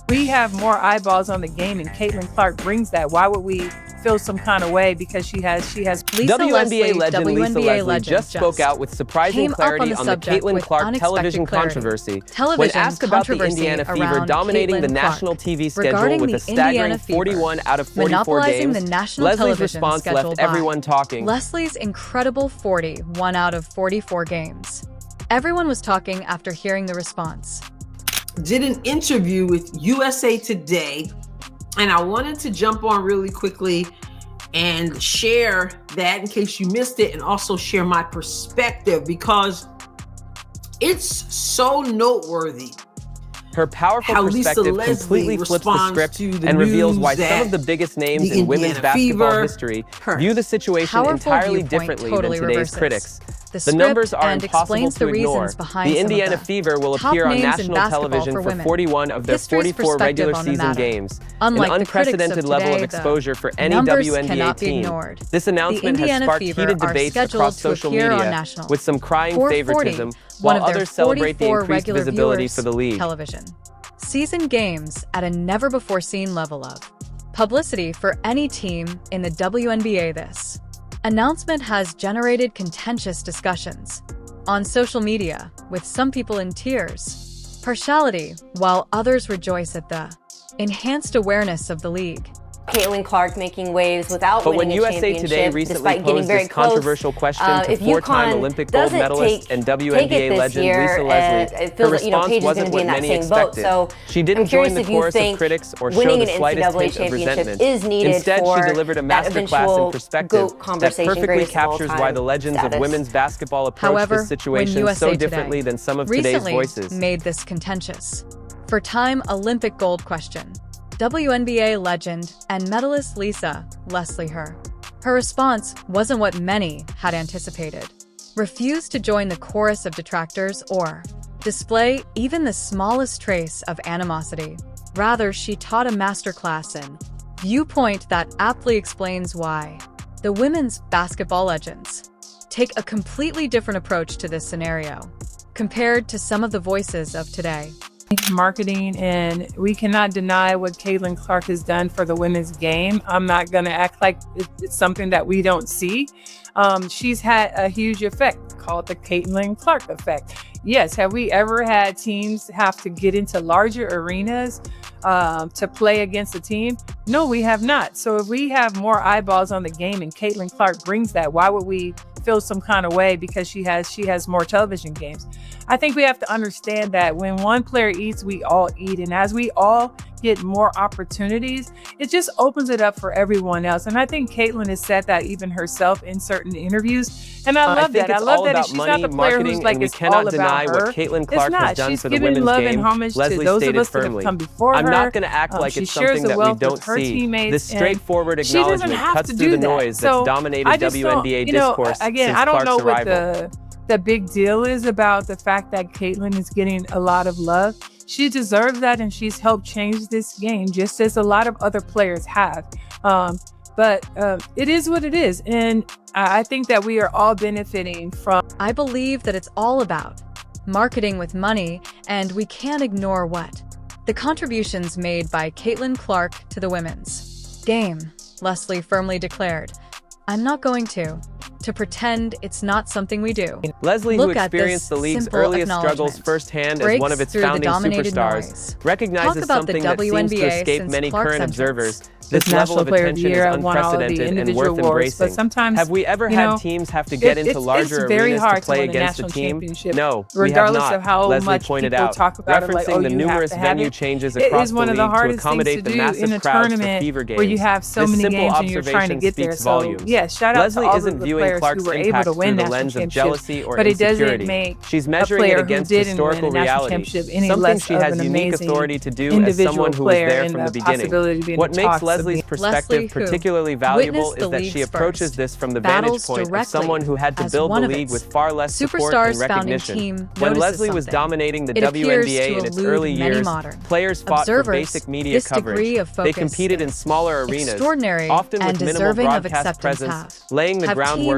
We have more eyeballs on the game, and Caitlin Clark brings that. Why would we feel some kind of way because she has WNBA legend Lisa Leslie just spoke out with surprising clarity on the Caitlin Clark television controversy. When asked about the Indiana Fever dominating the national TV schedule with a staggering 41 out of 44 games, Leslie's response left everyone talking. Leslie's incredible 41 out of 44 games. Everyone was talking after hearing the response. Did an interview with USA Today, and I wanted to jump on really quickly and share that in case you missed it, and also share my perspective because it's so noteworthy. Her powerful perspective completely flips the script and reveals why some of the biggest names in women's basketball history view the situation entirely differently than today's critics. The numbers are impossible to ignore. The Indiana Fever will appear on national television for 41 of their 44 regular season games, an unprecedented level of exposure for any WNBA team. This announcement has sparked heated debates across social media, with some crying favoritism, while others celebrate the increased visibility for the league. Season games at a never-before-seen level of publicity for any team in the WNBA. This announcement has generated contentious discussions on social media, with some people in tears, partiality, while others rejoice at the enhanced awareness of the league. Caitlin Clark making waves without winning a championship. But when USA Today recently posed this controversial question to four-time Olympic gold medalist and WNBA legend Lisa Leslie, her response wasn't what many expected. She didn't join the chorus of critics or show the slightest hint of resentment. Instead, she delivered a masterclass in perspective that perfectly captures why the legends of women's basketball approach this situation so differently than some of today's voices. Made this contentious. For Time Olympic gold question, WNBA legend and medalist Lisa Leslie her response wasn't what many had anticipated. Refused to join the chorus of detractors or display even the smallest trace of animosity. Rather, she taught a masterclass in viewpoint that aptly explains why the women's basketball legends take a completely different approach to this scenario compared to some of the voices of today. Marketing, and we cannot deny what Caitlin Clark has done for the women's game. I'm not going to act like it's something that we don't see. She's had a huge effect called the Caitlin Clark effect. Yes, have we ever had teams have to get into larger arenas to play against a team? No, we have not. So if we have more eyeballs on the game and Caitlin Clark brings that, why would we feel some kind of way because she has more television games? I think we have to understand that when one player eats, we all eat. And as we all get more opportunities, it just opens it up for everyone else. And I think Caitlin has said that even herself in certain interviews. And I love that. I love that she's not the player who's like, it's all about her. It's not. She's giving love and homage to those of us that have come before her. I'm not going to act like it's something that we don't see. This straightforward acknowledgement cuts through the noise that's dominated WNBA discourse again, since I don't know Clark's what arrival. the big deal is about the fact that Caitlin is getting a lot of love. She deserves that, and she's helped change this game just as a lot of other players have. But it is what it is, and I think that we are all benefiting from. I believe that it's all about marketing with money, and we can't ignore what the contributions made by Caitlin Clark to the women's game. Leslie firmly declared, "I'm not going to pretend it's not something we do." Leslie, who experienced the league's earliest struggles firsthand as one of its founding superstars, recognizes something that seems to escape many current observers. This level of attention is unprecedented and worth embracing. Have we ever had teams have to get into larger arenas to play against a team? No, we have not, Leslie pointed out, referencing the numerous venue changes across the league to accommodate the massive crowds for Fever games. Where you have so many games and you're trying to get there. So, yes, shout out to all of the players who were able to win national championships, but it doesn't make she's measuring it against historical reality, something she has unique authority to do as someone who was there from the beginning. What makes Leslie's perspective particularly valuable is that she approaches this from the vantage point of someone who had to build the league with far less support and recognition. When Leslie was dominating the WNBA in its early years, players fought for basic media coverage. They competed in smaller arenas, often with minimal broadcast presence, laying the groundwork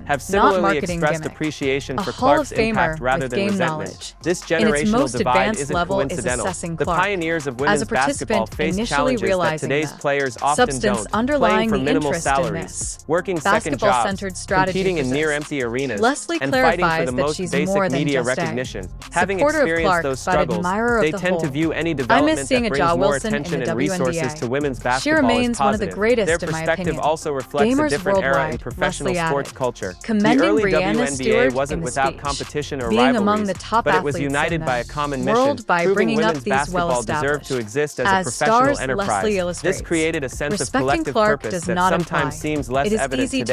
passion, have not similarly marketing expressed gimmick. appreciation A for Hall of Clark's impact Famer rather with than game resentment. knowledge. This In its generational most divide advanced isn't level is coincidental. assessing The Clark. pioneers of As a women's basketball participant face initially challenges that realizing today's the players often substance don't, underlying playing for the minimal interest in salaries, this working second jobs, basketball-centered strategy competing in near persists. empty arenas, Leslie and fighting for clarifies the that most she's basic more than media just a recognition. Having supporter of experienced Clark, those but struggles, admirer of they the tend to whole. view any I miss development seeing that a brings Ja more Wilson in attention the and resources WNBA. to women's She basketball as remains one of the positive. greatest, Their in my perspective opinion. also reflects a Gamers different era in worldwide, professional Leslie sports added, culture. The commending early Brianna WNBA Stewart wasn't in the without speech, competition or being rivalries, among the top but it was athletes united in by a the common mission, world by proving bringing up women's these basketball deserved well-established. to exist as As professional stars enterprise. Leslie This illustrates, created a sense of respecting collective Clark purpose does that not sometimes imply seems less it is evident easy to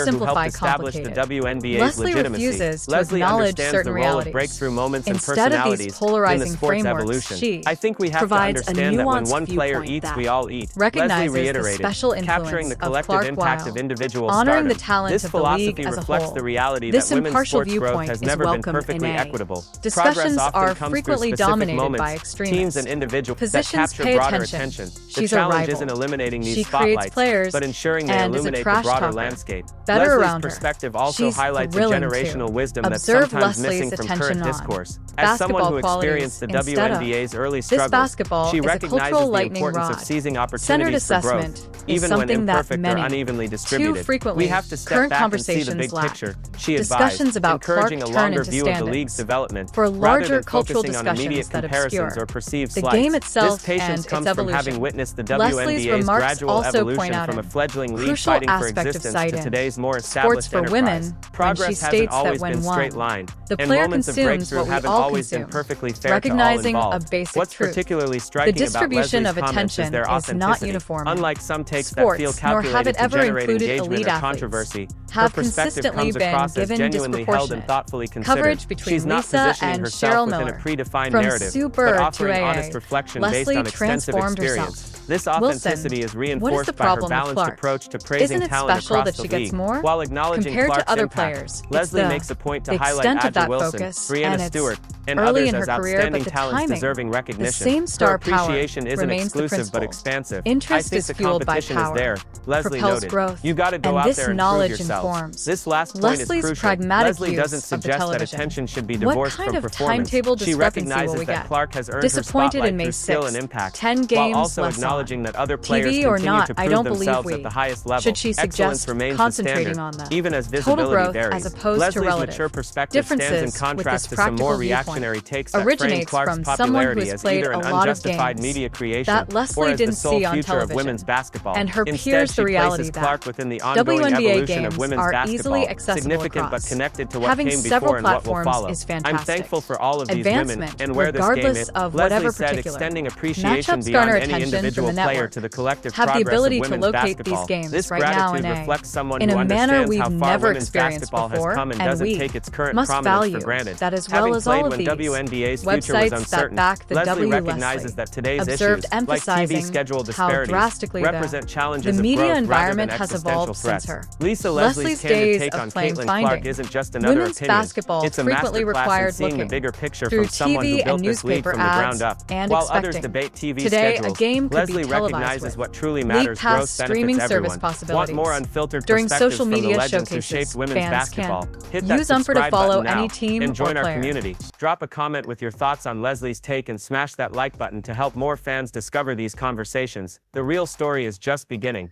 pioneer who helped establish the WNBA's Leslie legitimacy. refuses to Leslie acknowledge understands certain the role realities. of breakthrough moments and Instead of these personalities in the polarizing sport's frameworks, evolution. she I think we have to provides a understand that when nuanced one player viewpoint eats, that we all eat. recognizes Leslie the reiterated, special capturing influence the of collective Clark impact Weil, of individual honoring the stardom. talent This of the league philosophy as a reflects whole. the reality This that women's impartial sports growth viewpoint has is never been welcome perfectly in A. equitable. Discussions Progress often are comes frequently through specific dominated moments, by extremists. teams and individuals that Physicians capture pay broader attention competition. The challenge isn't eliminating these spotlights, but ensuring they illuminate the broader landscape. Leslie's perspective also highlights a generational wisdom that's sometimes missing from current discourse. As someone who experienced the WNBA's early struggles, she recognizes the importance of seizing opportunities for growth, even when imperfect or unevenly distributed. We have to step back and see the big picture, she advised, encouraging a longer view of the league's development, rather than focusing on immediate comparisons or perceived slights. This patience comes from having witnessed the WNBA's gradual evolution from a fledgling league fighting for existence to today's more established enterprise. Progress hasn't always been straight-lined, and moments of breakthrough haven't always been perfectly fair to all involved. What's particularly striking about Leslie's comments is their authenticity. Unlike some takes that feel calculated to generate engagement or controversy, her perspective comes across as genuinely held and thoughtfully considered. She's not positioning herself within a predefined narrative, but offering honest reflection based on extensive experience. This authenticity is reinforced by her balanced approach to praising talent across the league. While acknowledging Clark's impact, Leslie makes a point to highlight Adja Wilson, Breanna Stewart, and others as outstanding talents deserving recognition. Her appreciation isn't exclusive but expansive. I think the competition is there, Leslie noted. You gotta go out there and prove yourself. This last point is crucial. Leslie doesn't suggest that attention should be divorced from performance. She recognizes that Clark has earned her spotlight through skill and impact, while also acknowledging that other players continue to prove themselves at the highest level. Excellence remains the standard, even as visibility varies. Leslie's mature perspective stands in contrast to some more reactionary takes that frame Clark's popularity as either an unjustified media creation or as the sole future of women's basketball. Instead, she places Clark within the ongoing evolution of women's basketball, significant but connected to what came before and what will follow. I'm thankful for all of these women and where this game is. Leslie said, extending appreciation beyond any individual player to the collective progress of women's basketball. This gratitude reflects someone who understands how far women's basketball has come and doesn't take its current prominence for granted. Having played when WNBA's future was uncertain, Leslie recognizes that today's issues, like TV schedule disparities, represent challenges of growth rather than existential threats. Lisa Leslie's candid take on Caitlin Clark isn't just another opinion. It's a masterclass in seeing the bigger picture from someone who built this league from the ground up. While others debate TV schedules, Leslie recognizes what truly matters: growth benefits everyone. Want more unfiltered perspectives from the legends who shaped women's basketball? Hit that subscribe button now and join our community. Drop a comment with your thoughts on Leslie's take and smash that like button to help more fans discover these conversations. The real story is just beginning.